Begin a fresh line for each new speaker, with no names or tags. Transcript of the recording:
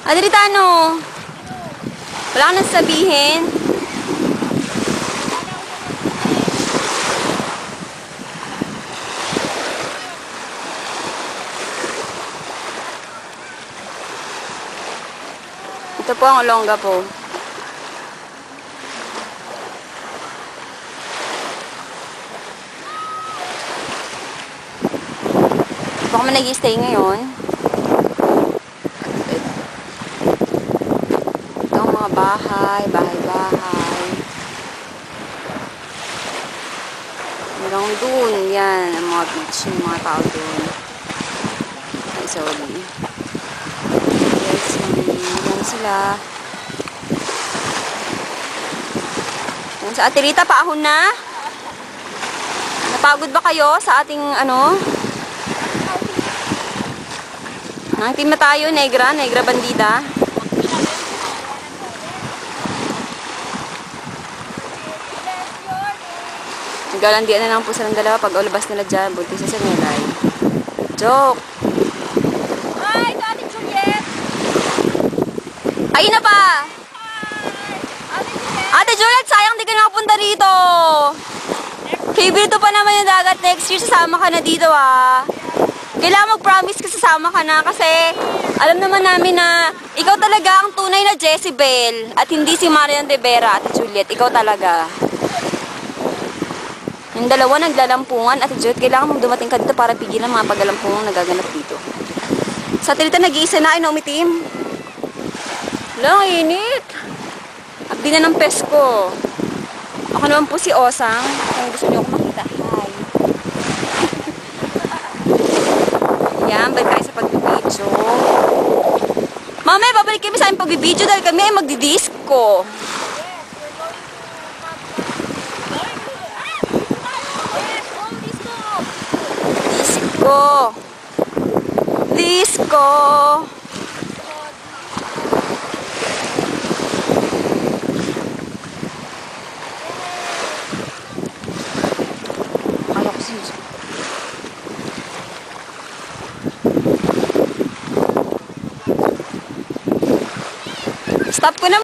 Adritano, wala ka nang sabihin. Ito po ang Olonga po. Baka man nag-i-stay ngayon. Ito ang mga bahay. Hanggang dun, yan, ang mga beach, yung mga tao dun. Ay, sorry. Yes, yan sila. Yan sa Ate Rita, paahon na. Napagod ba kayo sa ating, ano? Team na tayo, Negra Bandida. Nagalandian na lang po silang dalawa pag ulabas nila dyan. Buntis sa Sanelay. Joke!
Hi! Ito Ate Juliet!
Ayun na pa! Ate Juliet, sayang di ka nakapunta dito! Favorite pa naman yung dagat. Next year, sasama ka na dito ah. Kailangan mag-promise ka sasama ka na kasi alam naman namin na ikaw talaga ang tunay na Jezebel at hindi si Marian Rivera, Ate Juliet. Ikaw talaga. Yung dalawa naglalampungan, Ate Juliet, kailangan mong dumating ka dito para pigilan mga paglalampungan nagaganap dito. Sa Tirita, nag-iisa na ay naumitim. Lang, init. Abdi na ng pesko. Ako naman po si Osang. Kung gusto niyo ako makita, hi. Yan, balik tayo sa pagbibidyo. Mamaya, babalik kami sa aming pagbibidyo dahil kami ay magdidisco. Disco. Ayaw ko siya. Stop ko na.